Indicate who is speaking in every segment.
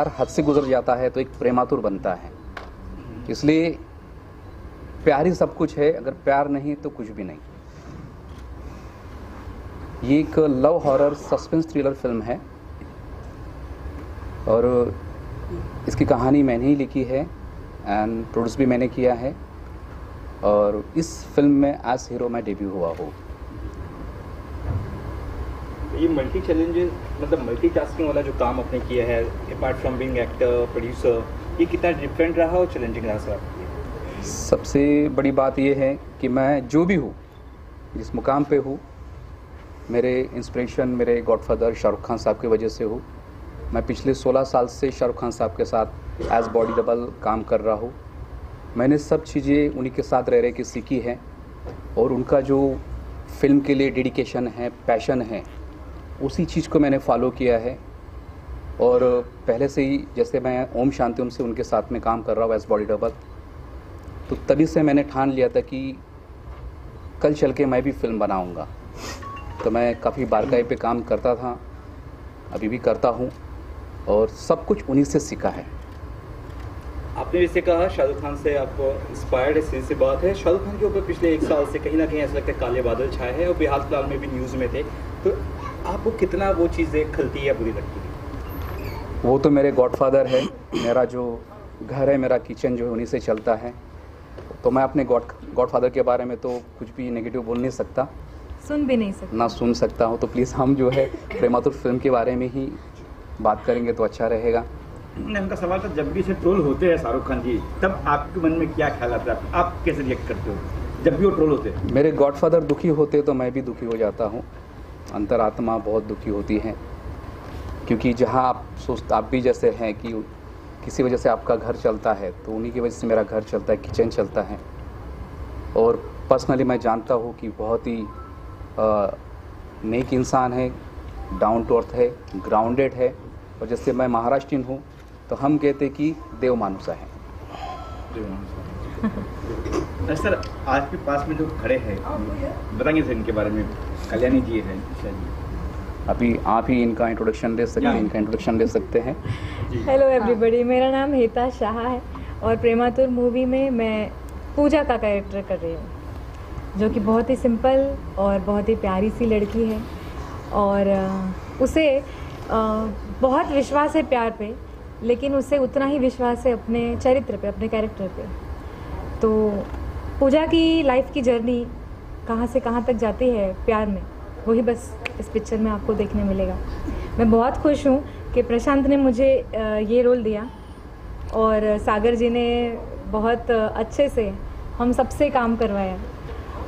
Speaker 1: प्यार हद से गुजर जाता है तो एक प्रेमातुर बनता है। इसलिए प्यार ही सब कुछ है, अगर प्यार नहीं तो कुछ भी नहीं। ये एक love horror suspense thriller film है और इसकी कहानी मैंने ही लिखी है एंड प्रोड्यूस भी मैंने किया है और इस फिल्म में एज हीरो मैं डेब्यू हुआ हूँ।
Speaker 2: ये मल्टी चैलेंजेस मतलब मल्टीटास्किंग वाला जो काम आपने किया है, apart from being actor producer, ये कितना डिफरेंट रहा और चैलेंजिंग रहा सर?
Speaker 1: सबसे बड़ी बात ये है कि मैं जो भी हूँ, जिस मुकाम पे हूँ, मेरे इंस्पिरेशन मेरे गॉडफादर शाहरुख खान साहब की वजह से हूँ। मैं पिछले 16 साल से शाहरुख खान साहब के साथ एज बॉडी डबल काम कर रहा हूँ। मैंने सब चीज़ें उन्हीं के साथ रह के सीखी हैं और उनका जो फिल्म के लिए डेडिकेशन है, पैशन है, उसी चीज़ को मैंने फॉलो किया है। और पहले से ही जैसे मैं ओम शांति ओम से उनके साथ में काम कर रहा हूँ एज बॉडी डबल, तो तभी से मैंने ठान लिया था कि कल चल के मैं भी फिल्म बनाऊंगा। तो मैं काफ़ी बारकाई पे काम करता था, अभी भी करता हूँ और सब कुछ उन्हीं से सीखा है।
Speaker 2: आपने जैसे कहा शाहरुख खान से आपको इंस्पायर्ड है, सीधी सी बात है। शाहरुख खान के ऊपर पिछले 1 साल से कहीं ना कहीं ऐसा लगता है काले बादल छाए हैं और फिलहाल फिलहाल में भी न्यूज़ में थे, तो आपको कितना वो चीज़ें खलती है या बुरी लगती है?
Speaker 1: वो तो मेरे गॉडफादर है, मेरा जो घर है, मेरा किचन जो है उन्हीं से चलता है, तो मैं अपने गॉडफादर के बारे में तो कुछ भी नेगेटिव बोल नहीं सकता,
Speaker 3: सुन भी नहीं सकता,
Speaker 1: ना सुन सकता हूँ। तो प्लीज़ हम जो है प्रेमातुर फिल्म के बारे में ही बात करेंगे तो अच्छा रहेगा।
Speaker 2: उनका सवाल था, जब भी इसे ट्रोल होते हैं शाहरुख खान जी, तब आपके मन में क्या ख्याल आता है, आप कैसे रिएक्ट करते हो जब भी वो ट्रोल होते हैं?
Speaker 1: मेरे गॉडफादर दुखी होते तो मैं भी दुखी हो जाता हूँ, अंतरात्मा बहुत दुखी होती है, क्योंकि जहाँ आप भी जैसे हैं कि किसी वजह से आपका घर चलता है, तो उन्हीं की वजह से मेरा घर चलता है, किचन चलता है। और पर्सनली मैं जानता हूँ कि बहुत ही नेक इंसान है, डाउन टू अर्थ है, ग्राउंडेड है, और जैसे मैं महाराष्ट्रियन हूँ तो हम कहते कि देव मानुसा है।
Speaker 2: सर आज के पास में जो खड़े हैं बताएंगे सर इनके बारे में? कल्याणी जी हैं शायद,
Speaker 1: अभी आप ही इनका इंट्रोडक्शन दे सकते हैं, इनका इंट्रोडक्शन दे सकते हैं।
Speaker 3: हेलो एवरीबॉडी, मेरा नाम हेता शाह है और प्रेमातुर मूवी में मैं पूजा का कैरेक्टर कर रही हूँ, जो कि बहुत ही सिंपल और बहुत ही प्यारी सी लड़की है और उसे बहुत विश्वास है प्यार पे, लेकिन उसे उतना ही विश्वास है अपने चरित्र पे, अपने कैरेक्टर पे। तो पूजा की लाइफ की जर्नी कहाँ से कहाँ तक जाती है प्यार में, वही बस इस पिक्चर में आपको देखने मिलेगा। मैं बहुत खुश हूँ कि प्रशांत ने मुझे ये रोल दिया और सागर जी ने बहुत अच्छे से हम सबसे काम करवाया।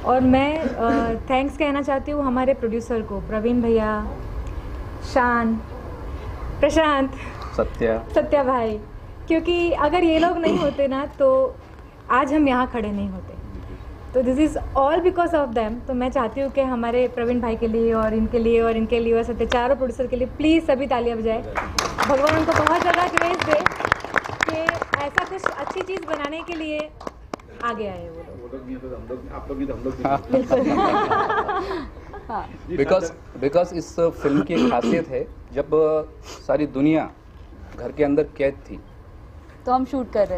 Speaker 3: और मैं थैंक्स कहना चाहती हूँ हमारे प्रोड्यूसर को, प्रवीण भैया, शान, प्रशांत, सत्या भाई, क्योंकि अगर ये लोग नहीं होते ना तो आज हम यहाँ खड़े नहीं होते। तो this is all because of them. तो मैं चाहती हूँ कि हमारे प्रवीण भाई के लिए और इनके लिए और इनके लिए और सत्य, चारों प्रोड्यूसर के लिए प्लीज़ सभी तालियां बजाएं। भगवान उनको बहुत ज़्यादा ग्रेस दे कि ऐसा कुछ अच्छी चीज़ बनाने के लिए आगे आए वो लोग।
Speaker 1: बिकॉज इस फिल्म की खासियत है, जब सारी दुनिया घर के अंदर कैद थी
Speaker 4: तो हम शूट कर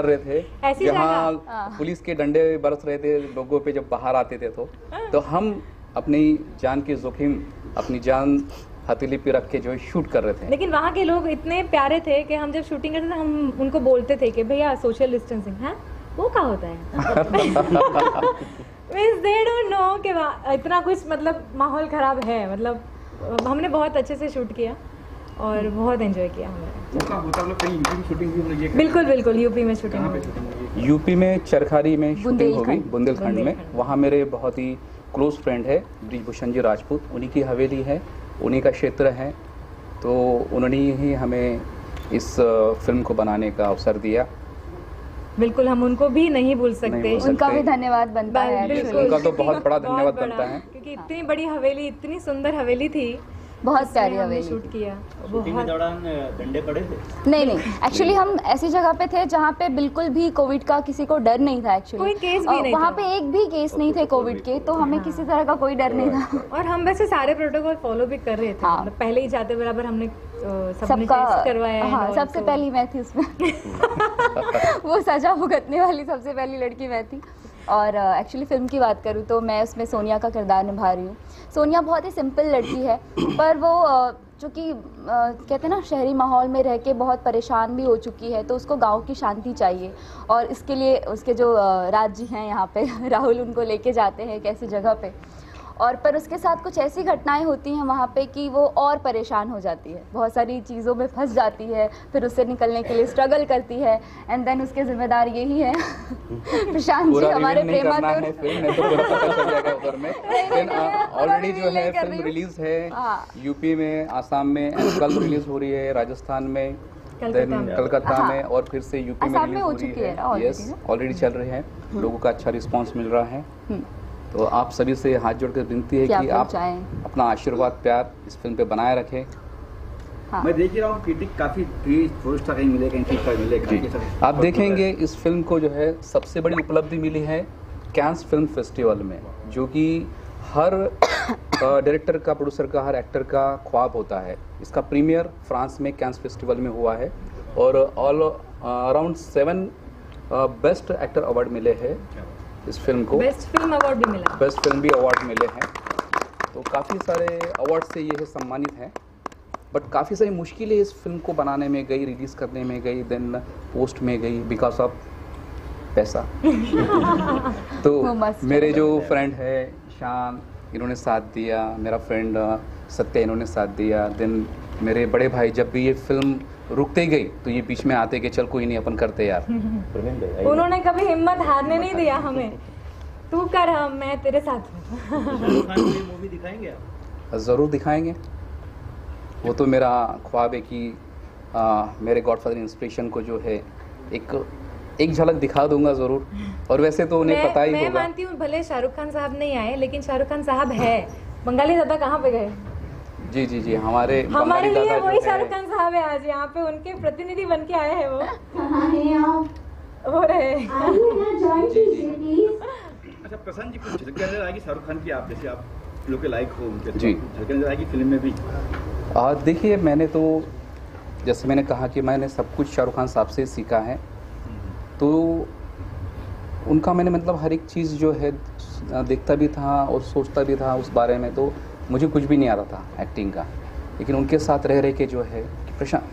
Speaker 4: रहे थे
Speaker 1: जहाँ पुलिस के डंडे बरस रहे थे लोगों पे जब बाहर आते थे, तो हम अपनी जान के जोखिम, अपनी जान हथेली पे रख के जो है शूट कर रहे थे।
Speaker 3: लेकिन वहाँ के लोग इतने प्यारे थे कि हम जब शूटिंग करते थे हम उनको बोलते थे कि भैया सोशल डिस्टेंसिंग है, वो क्या होता है? मीन्स दे डोंट नो कि इतना कुछ मतलब माहौल ख़राब है। मतलब हमने बहुत अच्छे से शूट किया और बहुत एंजॉय किया हमने। बिल्कुल बिल्कुल, यूपी में शूटिंग हुई।
Speaker 1: यूपी में चरखारी में शूटिंग होगी, बुंदेलखंड में। वहाँ मेरे बहुत ही क्लोज फ्रेंड है ब्रिजभूषण जी राजपूत, उन्हीं की हवेली है, उन्हीं का क्षेत्र है, तो उन्होंने ही हमें इस फिल्म को बनाने का अवसर दिया।
Speaker 3: बिल्कुल, हम उनको भी नहीं भूल सकते,
Speaker 4: उनका भी धन्यवाद बनता है।
Speaker 1: उनका तो बहुत बड़ा धन्यवाद बनता है,
Speaker 3: क्योंकि इतनी बड़ी हवेली, इतनी सुंदर हवेली थी,
Speaker 4: बहुत प्यारी हवेली
Speaker 3: शूट किया।
Speaker 2: शूटिंग के दौरान डंडे पड़े थे?
Speaker 4: नहीं, एक्चुअली हम ऐसी जगह पे थे जहाँ पे बिल्कुल भी कोविड का किसी को डर नहीं था। एक्चुअली
Speaker 3: कोई केस भी नहीं
Speaker 4: वहाँ पे एक भी केस नहीं थे कोविड के, तो हमें किसी तरह का कोई डर नहीं था।
Speaker 3: और हम वैसे सारे प्रोटोकॉल फॉलो भी कर रहे थे। मतलब पहले ही जाते बराबर हमने सबने टेस्ट करवाया है।
Speaker 4: हाँ, सबसे पहली मैं थी उसमें। वो सजा भुगतने वाली सबसे पहली लड़की मैं थी। और एक्चुअली फिल्म की बात करूँ तो मैं उसमें सोनिया का किरदार निभा रही हूँ। सोनिया बहुत ही सिंपल लड़की है, पर वो चूँकि कहते हैं ना शहरी माहौल में रह के बहुत परेशान भी हो चुकी है, तो उसको गांव की शांति चाहिए। और इसके लिए उसके जो राज जी हैं यहाँ पे राहुल, उनको लेके जाते हैं एक ऐसी जगह पे, और पर उसके साथ कुछ ऐसी घटनाएं होती हैं वहाँ पे कि वो और परेशान हो जाती है, बहुत सारी चीज़ों में फंस जाती है, फिर उससे निकलने के लिए स्ट्रगल करती है। एंड देन उसके जिम्मेदार यही है प्रशांत जी हमारे प्रेमातुर।
Speaker 1: ऑलरेडी जो है फिल्म रिलीज है यूपी में, आसाम में, कल रिलीज हो रही है, राजस्थान में, कलकत्ता में, और फिर से यूपी में रिलीज हो रही है। यस, ऑलरेडी चल रहे हैं, लोगों का अच्छा रिस्पांस मिल रहा है। तो आप सभी से हाथ जोड़कर विनती है कि आप अपना आशीर्वाद प्यार इस फिल्म पे बनाए रखें।
Speaker 2: हाँ। मैं देख रहा हूँ क्रिटिक काफी 4 स्टार कहीं मिले, कहीं 3 स्टार मिले।
Speaker 1: आप देखेंगे इस फिल्म को जो है सबसे बड़ी उपलब्धि मिली है कैंस फिल्म फेस्टिवल में, जो कि हर डायरेक्टर का, प्रोड्यूसर का, हर एक्टर का ख्वाब होता है। इसका प्रीमियर फ्रांस में कैंस फेस्टिवल में हुआ है और all around 7 best actor award मिले हैं इस फिल्म को।
Speaker 3: बेस्ट फिल्म अवार्ड भी मिला,
Speaker 1: बेस्ट फिल्म भी अवार्ड मिले हैं। तो काफ़ी सारे अवार्ड से ये सम्मानित है, बट काफ़ी सारी मुश्किलें इस फिल्म को बनाने में गई, रिलीज़ करने में गई, देन पोस्ट में गई, बिकॉज ऑफ पैसा। तो मेरे जो फ्रेंड है शान, इन्होंने साथ दिया, मेरा फ्रेंड सत्य, इन्होंने साथ दिया। देन मेरे बड़े भाई, जब भी ये फिल्म रुकते गई तो ये बीच में आते कि चल कोई नहीं अपन करते यार।
Speaker 3: उन्होंने कभी हिम्मत हारने नहीं दिया हमें, तू कर, हम मैं तेरे साथ हूँ।
Speaker 2: मूवी दिखाएंगे आप?
Speaker 1: ज़रूर दिखाएंगे। वो तो मेरा ख्वाब है कि मेरे गॉडफादर इंस्पिरेशन को जो है एक झलक दिखा दूंगा ज़रूर। और वैसे तो उन्हें पता ही होगा।
Speaker 3: मैं मानती हूँ भले शाहरुख खान साहब नहीं आए, लेकिन शाहरुख खान साहब है। बंगाली दादा कहाँ पे गए?
Speaker 1: जी जी जी, हमारे
Speaker 3: लिए वही शाहरुख खान साहब है आज यहाँ पे, उनके प्रतिनिधि बन के आए हैं वो। हो रहे।
Speaker 2: अच्छा प्रशांत जी, कुछ झलक नजर आएगी शाहरुख खान की, आप जैसे आप लोग के लाइक हो उनके,
Speaker 1: जी
Speaker 2: झलक नजर आएगी फिल्म में भी?
Speaker 1: देखिए, मैंने तो जैसे मैंने कहा कि मैंने सब कुछ शाहरुख खान साहब से सीखा है, तो उनका मैंने मतलब हर एक चीज़ जो है देखता भी था और सोचता भी था उस बारे में। तो मुझे कुछ भी नहीं आता था एक्टिंग का, लेकिन उनके साथ रह रह के जो है कि प्रशांत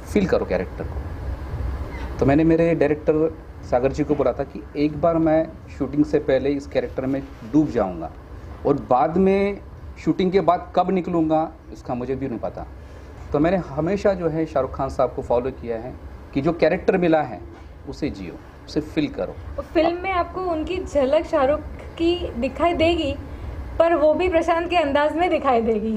Speaker 1: फील करो कैरेक्टर को। तो मैंने मेरे डायरेक्टर सागर जी को बोला था कि एक बार मैं शूटिंग से पहले इस कैरेक्टर में डूब जाऊंगा, और बाद में शूटिंग के बाद कब निकलूंगा इसका मुझे भी नहीं पता। तो मैंने हमेशा जो है शाहरुख खान साहब को फॉलो किया है कि जो कैरेक्टर मिला है उसे जियो, उसे फील करो।
Speaker 3: फिल्म में आपको उनकी झलक शाहरुख की दिखाई देगी, पर वो भी प्रशांत के अंदाज में दिखाई देगी।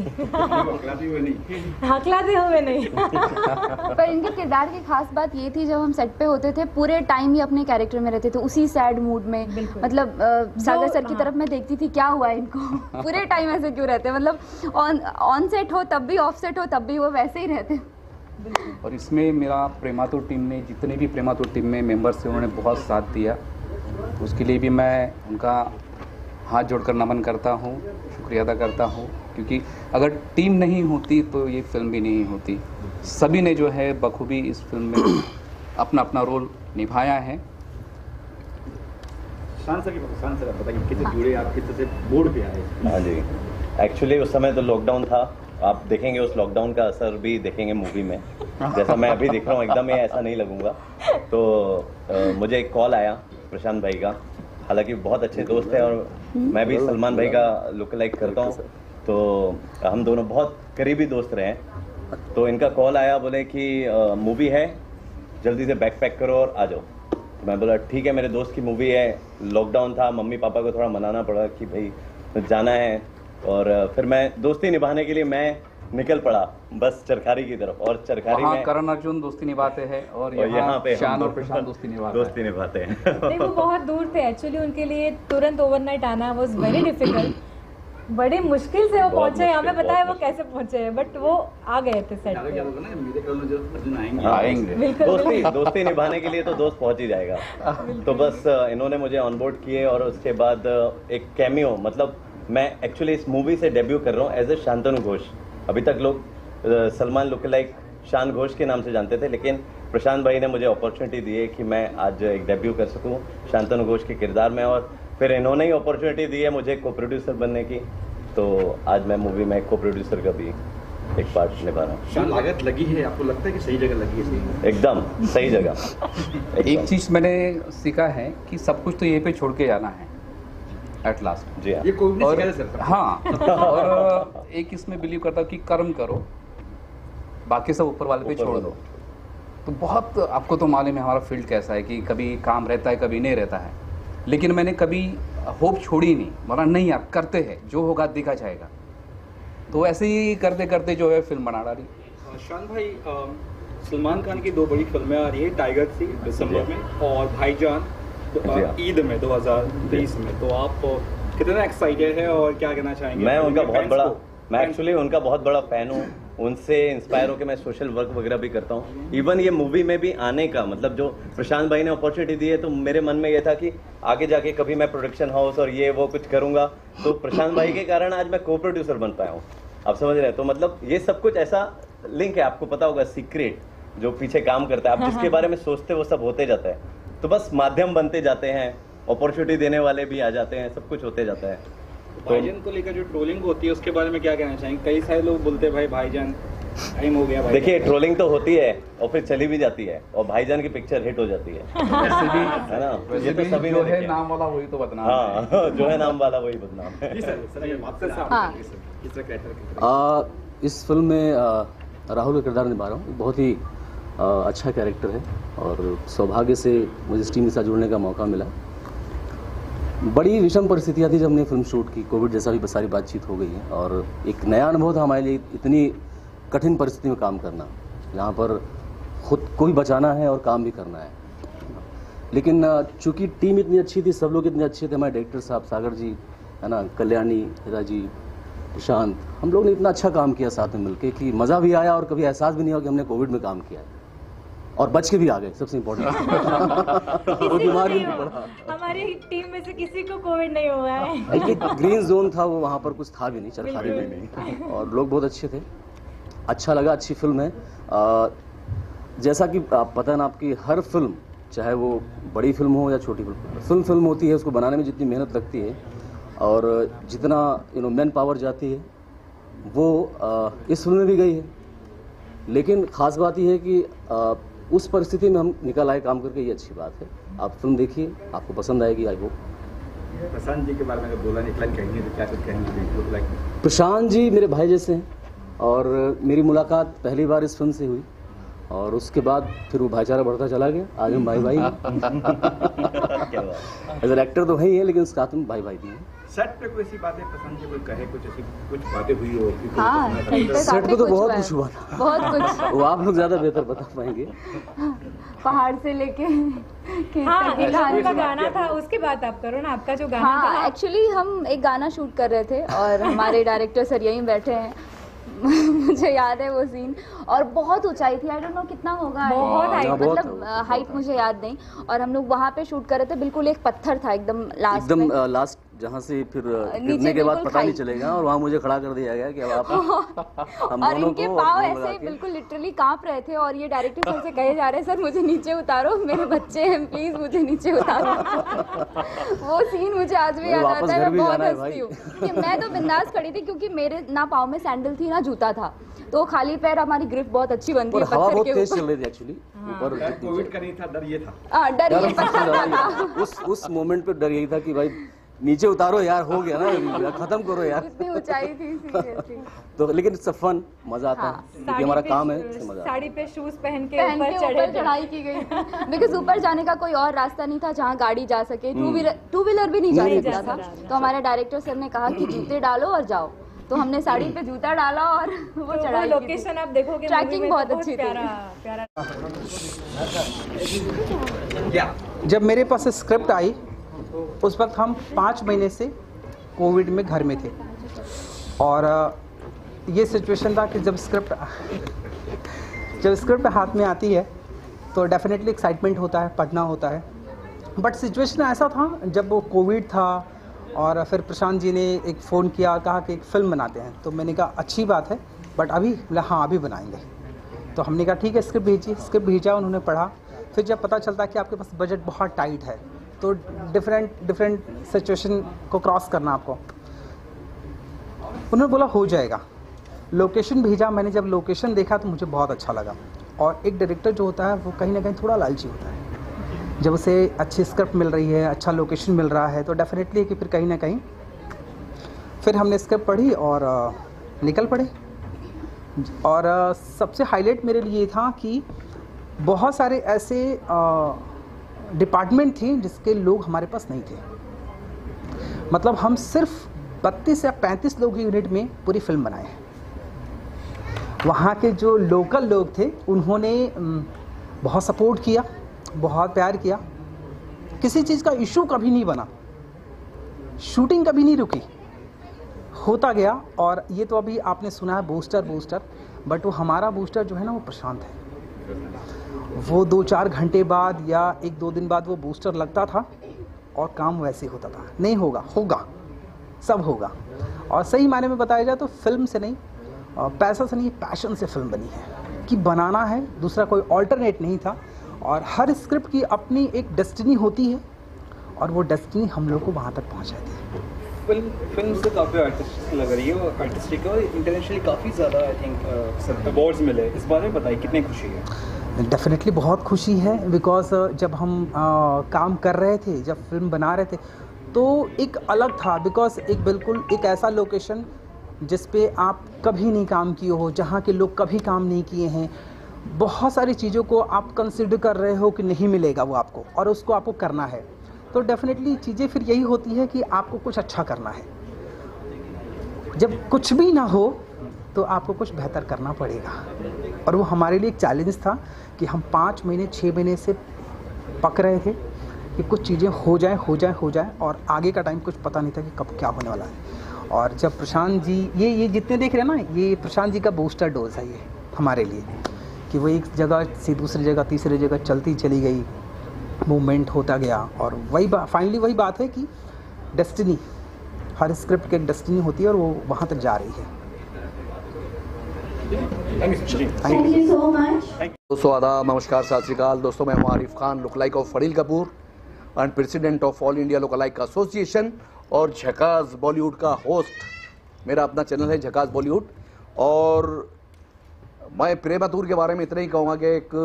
Speaker 3: हकलाते हुए नहीं।
Speaker 4: पर इनके किरदार की खास बात ये थी, जब हम सेट पे होते थे पूरे टाइम ही अपने कैरेक्टर में रहते थे, उसी सैड मूड में। मतलब सागर सर की तरफ मैं देखती थी, क्या हुआ इनको पूरे टाइम ऐसे क्यों रहते, मतलब ऑन सेट हो तब भी, ऑफ सेट हो तब भी वो वैसे ही रहते।
Speaker 1: और इसमें मेरा प्रेमातुर टीम ने, जितने भी प्रेमातुर टीम में मेंबर्स थे, उन्होंने बहुत साथ दिया। उसके लिए भी मैं उनका हाथ जोड़कर नमन करता हूँ, शुक्रिया अदा करता हूँ, क्योंकि अगर टीम नहीं होती तो ये फिल्म भी नहीं होती। सभी ने जो है बखूबी इस फिल्म में अपना अपना रोल निभाया है।
Speaker 2: शान सर बताइए, कितने जुड़े आप, कितने से बोर्ड पे आए?
Speaker 5: हाँ जी, एक्चुअली उस समय तो लॉकडाउन था, आप देखेंगे उस लॉकडाउन का असर भी देखेंगे मूवी में। जैसा मैं अभी दिख रहा हूँ एकदम ही ऐसा नहीं लगूंगा। तो मुझे एक कॉल आया प्रशांत भाई का, हालांकि बहुत अच्छे दोस्त हैं और मैं भी सलमान भाई का लुक लाइक करता हूँ, तो हम दोनों बहुत करीबी दोस्त रहे हैं। तो इनका कॉल आया, बोले कि मूवी है, जल्दी से बैग पैक करो और आ जाओ। तो मैं बोला ठीक है, मेरे दोस्त की मूवी है, लॉकडाउन था, मम्मी पापा को थोड़ा मनाना पड़ा कि भाई जाना है। और फिर मैं दोस्ती निभाने के लिए मैं निकल पड़ा बस चरखारी की तरफ। और चरखारी में
Speaker 1: करण अर्जुन दोस्ती निभाते हैं और यहाँ पे शान और प्रशांत दोस्ती
Speaker 5: निभाते हैं।
Speaker 3: नहीं, वो बहुत दूर थे एक्चुअली, उनके लिए तुरंत ओवरनाइट आना वाज वेरी डिफिकल्ट। बड़ी मुश्किल से वो पहुंचे, हमें पता है वो कैसे पहुंचे, बट वो आ गए थे सेट पे।
Speaker 1: आएंगे
Speaker 5: दोस्ती निभाने के लिए तो दोस्त पहुंच ही जाएगा। तो बस इन्होंने मुझे ऑनबोर्ड किए और उसके बाद एक कैमियो, मतलब मैं एक्चुअली इस मूवी से डेब्यू कर रहा हूँ एज ए शांतनु घोष। अभी तक लोग सलमान लुक लाइक शान घोष के नाम से जानते थे, लेकिन प्रशांत भाई ने मुझे अपॉर्चुनिटी दी है कि मैं आज एक डेब्यू कर सकूं शांतनु घोष के किरदार में, और फिर इन्होंने ही अपॉर्चुनिटी दी है मुझे को प्रोड्यूसर बनने की, तो आज मैं मूवी में को प्रोड्यूसर का भी एक पार्ट निभा रहा हूँ।
Speaker 2: लागत लगी है, आपको लगता है कि सही जगह लगी है?
Speaker 5: एकदम सही जगह।
Speaker 1: एक चीज़ मैंने सीखा है कि सब कुछ तो यहीं पे छोड़ के जाना है एट लास्ट।
Speaker 5: जी हाँ।
Speaker 2: ये कोविड ने
Speaker 1: और
Speaker 2: सिखाया सर?
Speaker 1: हाँ, और एक इसमें बिलीव करता हूँ कि कर्म करो, बाकी सब ऊपर वाले पे छोड़ दो। तो बहुत आपको तो मालूम है हमारा फील्ड कैसा है कि कभी काम रहता है कभी नहीं रहता है, लेकिन मैंने कभी होप छोड़ी नहीं, बोला नहीं यार करते हैं, जो होगा देखा जाएगा। तो ऐसे ही करते करते जो है फिल्म बना डाली।
Speaker 2: शान भाई, सलमान खान की 2 बड़ी फिल्में आ रही है, टाइगर थी दिसंबर में और भाईजान ईद में 2020 में, तो आप कितना एक्साइटेड है और क्या कहना चाहेंगे?
Speaker 5: मैं एक्चुअली उनका बहुत बड़ा फैन हूँ, उनसे इंस्पायर होकर मैं सोशल वर्क वगैरह भी करता हूँ। इवन ये मूवी में भी आने का मतलब जो प्रशांत भाई ने अपॉर्चुनिटी दी है, तो मेरे मन में ये था कि आगे जाके कभी मैं प्रोडक्शन हाउस और ये वो कुछ करूँगा, तो प्रशांत भाई के कारण आज मैं को प्रोड्यूसर बन पाया हूँ। आप समझ रहे हैं? तो मतलब ये सब कुछ ऐसा लिंक है, आपको पता होगा सीक्रेट जो पीछे काम करता है, आप जिसके बारे में सोचते वो सब होते जाता है। तो बस माध्यम बनते जाते हैं, अपॉर्चुनिटी देने वाले भी आ जाते हैं, सब कुछ होते जाता है।
Speaker 2: भाईजान को लेकर जो ट्रोलिंग होती है उसके बारे में क्या कहना चाहेंगे? कई सारे लोग बोलते हैं भाई भाईजान टाइम हो गया।
Speaker 5: देखिए ट्रोलिंग तो होती है और फिर चली भी जाती है, और भाईजान की पिक्चर हिट हो जाती है।
Speaker 1: वैसे भी
Speaker 5: है ना?
Speaker 1: वैसे भी
Speaker 5: सभी
Speaker 1: जो
Speaker 5: ने
Speaker 1: है
Speaker 5: देखा।
Speaker 1: नाम वाला वही तो बदनाम
Speaker 5: हाँ, जो है नाम वाला वही बदनाम है।
Speaker 2: जी सर, ये आपका साथ
Speaker 4: हाँ।
Speaker 2: किस तरह कैरेक्टर?
Speaker 6: इस फिल्म में राहुल का किरदार निभा रहा हूँ। बहुत ही अच्छा कैरेक्टर है और सौभाग्य से मुझे इस टीम के साथ जुड़ने का मौका मिला। बड़ी विषम परिस्थितियाँ थी जब हमने फिल्म शूट की, कोविड जैसा भी सारी बातचीत हो गई है, और एक नया अनुभव था हमारे लिए इतनी कठिन परिस्थिति में काम करना, जहाँ पर खुद को भी बचाना है और काम भी करना है। लेकिन चूँकि टीम इतनी अच्छी थी, सब लोग इतने अच्छे थे, हमारे डायरेक्टर साहब सागर जी है ना, कल्याणी हिरा जी, प्रशांत, हम लोग ने इतना अच्छा काम किया साथ में मिलके कि मज़ा भी आया और कभी एहसास भी नहीं हुआ कि हमने कोविड में काम किया है, और बच के भी आ गए, सबसे इम्पोर्टेंट। वो बीमार भी नहीं पड़ा।
Speaker 3: हमारी टीम में से किसी को कोविड नहीं हुआ है।
Speaker 6: एक ग्रीन जोन था वो, वहाँ पर कुछ था भी नहीं, चरखारी में नहीं, और लोग बहुत अच्छे थे। अच्छा लगा, अच्छी फिल्म है। जैसा कि आप पता है ना, आपकी हर फिल्म चाहे वो बड़ी फिल्म हो या छोटी फिल्म होती है, उसको बनाने में जितनी मेहनत लगती है और जितना मैन पावर जाती है वो इस फिल्म में भी गई है। लेकिन ख़ास बात यह है कि उस परिस्थिति में हम निकल आए काम करके, ये अच्छी बात है। आप फिल्म देखिए, आपको पसंद आएगी। I hope.
Speaker 2: प्रशांत जी के बारे में अगर बोला निकला कहेंगे तो क्या कुछ कहेंगे?
Speaker 6: प्रशांत जी मेरे भाई जैसे हैं और मेरी मुलाकात पहली बार इस फिल्म से हुई और उसके बाद फिर वो भाईचारा बढ़ता चला गया। आज हम भाई एज एन एक्टर तो है ही है, लेकिन साथ में भाई भी हैं।
Speaker 2: सेट पे कोई ऐसी बातें प्रशांत जी कोई कहे, कुछ ऐसी कुछ बातें हुई हो?
Speaker 4: हाँ,
Speaker 6: सेट पे तो बहुत कुछ हुआ था,
Speaker 4: बहुत कुछ।
Speaker 6: वो आप लोग ज़्यादा बेहतर बता पाएंगे।
Speaker 4: पहाड़ से लेके
Speaker 3: हाँ, उनका गाना था, उसकी बात आप करो ना, आपका जो गाना
Speaker 4: हाँ,
Speaker 3: था।
Speaker 4: एक्चुअली हम एक गाना शूट कर रहे थे और हमारे डायरेक्टर सर यहीं बैठे हैं। मुझे याद है वो सीन, और बहुत ऊंचाई थी, आई डोंट नो कितना होगा,
Speaker 3: बहुत हाइट,
Speaker 4: मतलब हाइट मुझे याद नहीं। और हम लोग वहाँ पे शूट कर रहे थे, बिल्कुल एक पत्थर था एकदम लास्ट में,
Speaker 6: लास्ट जहाँ से फिर गिरने के बाद पता नहीं चलेगा, और वहाँ मुझे खड़ा कर दिया गया कि अब आप हम
Speaker 4: और
Speaker 6: दोनों
Speaker 4: इनके
Speaker 6: को
Speaker 4: पाँव
Speaker 6: लगा
Speaker 4: ऐसे
Speaker 6: के-
Speaker 4: बिल्कुल लिटरली कांप रहे थे, और ये डायरेक्टर सर से कहे जा रहे हैं, सर मुझे नीचे उतारो, मेरे बच्चे हैं, प्लीज मुझे नीचे उतारो। वो सीन मुझे आज भी याद
Speaker 6: वापस
Speaker 4: आता है,
Speaker 6: घर
Speaker 4: मैं
Speaker 6: भी
Speaker 4: बहुत
Speaker 6: जाना है
Speaker 4: हंसती हूँ कि मैं तो बिंदास खड़ी थी, क्योंकि मेरे ना पाँव में सैंडल थी ना जूता था, तो खाली पैर हमारी ग्रिप बहुत अच्छी बनती
Speaker 6: और
Speaker 4: है
Speaker 6: हवा
Speaker 4: पत्थर
Speaker 6: बहुत
Speaker 4: के
Speaker 6: तेज चल
Speaker 4: ऊपर।
Speaker 6: रही थी एक्चुअली ऊपर।
Speaker 2: कोविड का नहीं था, डर ये था।
Speaker 4: डर
Speaker 6: यार
Speaker 4: ये पत्थर का था।
Speaker 6: उस मोमेंट पे डर यही था कि भाई नीचे उतारो यार, हो गया ना, खत्म करो यार।
Speaker 4: इतनी ऊंचाई थी सीरियसली।
Speaker 6: तो लेकिन इट्स फन, मजा आता
Speaker 4: हाँ,
Speaker 6: है क्योंकि हमारा काम है, इससे मजा आता है।
Speaker 3: साड़ी पे शूज पहन के
Speaker 4: पहन
Speaker 3: ऊपर
Speaker 4: के
Speaker 3: चढ़े
Speaker 4: ऊपर चढ़ाई की गई थी, बिकॉज ऊपर जाने का कोई और रास्ता नहीं था जहाँ गाड़ी जा सके, टू व्हीलर भी नहीं जा
Speaker 3: नहीं
Speaker 4: सकता
Speaker 3: जा
Speaker 4: था।
Speaker 3: सकता।
Speaker 4: तो हमारे डायरेक्टर सर ने कहा कि जूते डालो और जाओ, तो हमने साड़ी पे जूता डाला और वो
Speaker 3: तो
Speaker 4: चढ़ाई की थी।
Speaker 3: लोकेशन आप देखोगे,
Speaker 4: Tracking
Speaker 3: movie में
Speaker 4: बहुत
Speaker 3: तो
Speaker 4: अच्छी थी।
Speaker 3: प्यारा
Speaker 2: क्या
Speaker 7: जब मेरे पास स्क्रिप्ट आई उस वक्त हम 5 महीने से कोविड में घर में थे, और ये सिचुएशन था कि जब स्क्रिप्ट हाथ में आती है तो डेफिनेटली एक्साइटमेंट होता है, पढ़ना होता है। बट सिचुएशन ऐसा था जब वो कोविड था और फिर प्रशांत जी ने एक फ़ोन किया, कहा कि एक फ़िल्म बनाते हैं, तो मैंने कहा अच्छी बात है, बट अभी बोला हाँ अभी बनाएंगे। तो हमने कहा ठीक है स्क्रिप्ट भेजिए, स्क्रिप्ट भेजा, उन्होंने पढ़ा। फिर जब पता चलता है कि आपके पास बजट बहुत टाइट है तो डिफरेंट सिचुएशन को क्रॉस करना आपको, उन्होंने बोला हो जाएगा। लोकेशन भेजा, मैंने जब लोकेशन देखा तो मुझे बहुत अच्छा लगा। और एक डायरेक्टर जो होता है वो कहीं ना कहीं थोड़ा लालची होता है। जब उसे अच्छी स्क्रिप्ट मिल रही है, अच्छा लोकेशन मिल रहा है तो डेफिनेटली कि फिर कहीं ना कहीं फिर हमने स्क्रिप्ट पढ़ी और निकल पड़े। और सबसे हाईलाइट मेरे लिए था कि बहुत सारे ऐसे डिपार्टमेंट थे जिसके लोग हमारे पास नहीं थे। मतलब हम सिर्फ 32 या 35 लोग की यूनिट में पूरी फिल्म बनाए हैं। वहाँ के जो लोकल लोग थे उन्होंने बहुत सपोर्ट किया, बहुत प्यार किया। किसी चीज़ का इशू कभी नहीं बना, शूटिंग कभी नहीं रुकी, होता गया। और ये तो अभी आपने सुना है बूस्टर, बट वो हमारा बूस्टर जो है ना वो प्रशांत है। वो 2-4 घंटे बाद या 1-2 दिन बाद वो बूस्टर लगता था और काम वैसे होता था। नहीं होगा सब होगा। और सही मायने में बताया जाए तो फिल्म से नहीं, पैसा से नहीं, पैशन से फिल्म बनी है कि बनाना है, दूसरा कोई ऑल्टरनेट नहीं था। और हर स्क्रिप्ट की अपनी एक डेस्टिनी होती है और वो डेस्टिनी हम लोग को वहाँ तक पहुँचाती है।
Speaker 2: फिल्म से काफ़ी आर्टिस्टिक लग रही है और आर्टिस्टिक और इंटरनेशनली काफ़ी ज़्यादा आई थिंक अवार्ड्स मिले, इस बारे में बताइए कितनी खुशी है?
Speaker 7: डेफिनेटली बहुत खुशी है। बिकॉज जब हम काम कर रहे थे, जब फिल्म बना रहे थे तो एक अलग था। बिकॉज बिल्कुल एक ऐसा लोकेशन जिस पे आप कभी नहीं काम किए हो, जहाँ के लोग कभी काम नहीं किए हैं। बहुत सारी चीज़ों को आप कंसिडर कर रहे हो कि नहीं मिलेगा वो आपको, और उसको आपको करना है। तो डेफिनेटली चीज़ें फिर यही होती है कि आपको कुछ अच्छा करना है। जब कुछ भी ना हो तो आपको कुछ बेहतर करना पड़ेगा। और वो हमारे लिए एक चैलेंज था कि हम 5 महीने 6 महीने से पक रहे थे कि कुछ चीज़ें हो जाए और आगे का टाइम कुछ पता नहीं था कि कब क्या होने वाला है। और जब प्रशांत जी ये जितने देख रहे हैं ना, ये प्रशांत जी का बूस्टर डोज है ये हमारे लिए, कि वो एक जगह से दूसरी जगह तीसरी जगह चलती चली गई, मूवमेंट होता गया। और फाइनली वही बात है कि डेस्टिनी, हर स्क्रिप्ट की एक डेस्टिनी होती है और वो वहाँ तक जा रही है।
Speaker 8: Thank you so much.
Speaker 1: दोस्तों आदाब, नमस्कार, सत श्री अकाल। दोस्तों मैं हूं आरिफ खान, लुकलाइक ऑफ फरील Kapoor and president of all India lookalike association और झकास बॉलीवुड का होस्ट। मेरा अपना चैनल है झकास बॉलीवुड। और मैं प्रेमातुर के बारे में इतना ही कहूँगा कि एक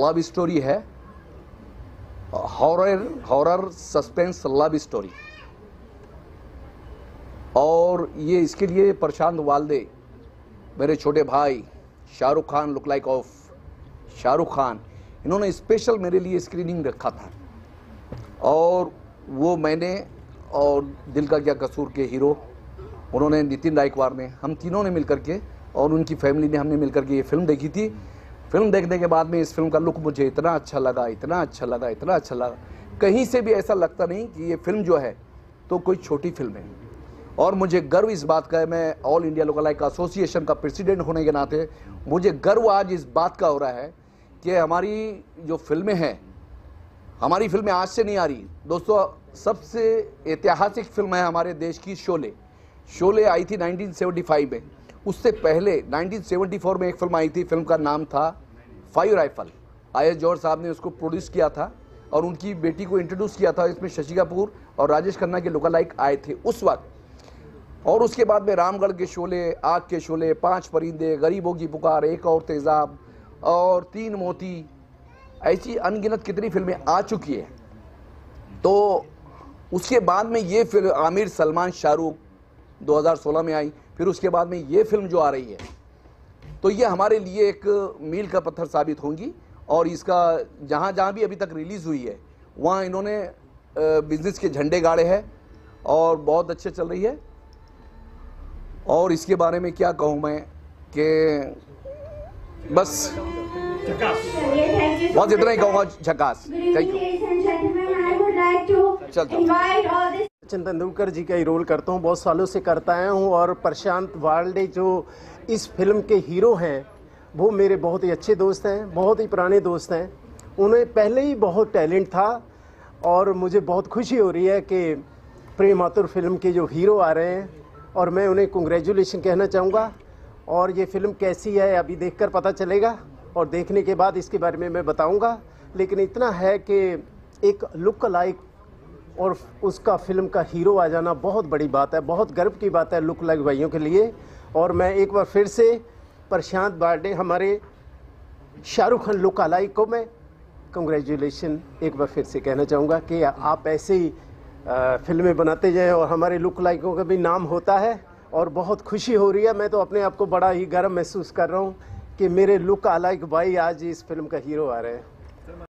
Speaker 1: लव स्टोरी है, हॉरर सस्पेंस लव स्टोरी। और ये इसके लिए प्रशांत वाल्दे, मेरे छोटे भाई शाहरुख खान, लुकलाइक ऑफ शाहरुख खान, इन्होंने स्पेशल मेरे लिए स्क्रीनिंग रखा था। और वो मैंने और दिल का क्या कसूर के हीरो उन्होंने, नितिन रायकवार ने, हम तीनों ने मिलकर के और उनकी फैमिली ने, हमने मिलकर के ये फिल्म देखी थी। फिल्म देखने के बाद में इस फिल्म का लुक मुझे इतना अच्छा लगा, कहीं से भी ऐसा लगता नहीं कि ये फिल्म जो है तो कोई छोटी फिल्म है। और मुझे गर्व इस बात का है, मैं ऑल इंडिया लुकलाइक एसोसिएशन का प्रेसिडेंट होने के नाते मुझे गर्व आज इस बात का हो रहा है कि हमारी जो फिल्में हैं, हमारी फिल्में आज से नहीं आ रही दोस्तों। सबसे ऐतिहासिक फिल्म है हमारे देश की शोले आई थी 1975 में। उससे पहले 1974 में एक फिल्म आई थी, फिल्म का नाम था फाइव राइफल। IS जौहर साहब ने उसको प्रोड्यूस किया था और उनकी बेटी को इंट्रोड्यूस किया था। इसमें शशि कपूर और राजेश खन्ना के लुकलाइक आए थे उस वक्त। और उसके बाद में रामगढ़ के शोले, आग के शोले, 5 परिंदे, गरीबों की पुकार, एक और तेजाब और 3 मोती, ऐसी अनगिनत कितनी फिल्में आ चुकी है। तो उसके बाद में ये फिल्म आमिर, सलमान, शाहरुख 2016 में आई। फिर उसके बाद में ये फिल्म जो आ रही है तो ये हमारे लिए एक मील का पत्थर साबित होंगी। और इसका जहाँ जहाँ भी अभी तक रिलीज़ हुई है वहाँ इन्होंने बिजनेस के झंडे गाड़े हैं और बहुत अच्छे चल रही है। और इसके बारे में क्या कहूँ मैं कि बस बहुत इतना ही कहूँगा, झकास। Thank you.
Speaker 9: सचिन तेंदुलकर जी का ही रोल करता हूँ, बहुत सालों से करता आया हूँ। और प्रशांत वाल्दे जो इस फिल्म के हीरो हैं वो मेरे बहुत ही अच्छे दोस्त हैं, बहुत ही पुराने दोस्त हैं। उन्हें पहले ही बहुत टैलेंट था और मुझे बहुत खुशी हो रही है कि प्रेमातुर फिल्म के जो हीरो आ रहे हैं और मैं उन्हें कंग्रेचुलेशन कहना चाहूँगा। और ये फिल्म कैसी है अभी देखकर पता चलेगा, और देखने के बाद इसके बारे में मैं बताऊंगा। लेकिन इतना है कि एक लुक लाइक और उसका फिल्म का हीरो आ जाना बहुत बड़ी बात है, बहुत गर्व की बात है लुक लाइक भाइयों के लिए। और मैं एक बार फिर से प्रशांत वार्डे, हमारे शाहरुख खान लुक लाइक को मैं कंग्रेचुलेशन एक बार फिर से कहना चाहूँगा कि आप ऐसे ही फिल्में बनाते जाएं और हमारे लुक लाइकों का भी नाम होता है। और बहुत खुशी हो रही है, मैं तो अपने आप को बड़ा ही गर्व महसूस कर रहा हूँ कि मेरे लुक लाइक भाई आज इस फिल्म का हीरो आ रहे हैं।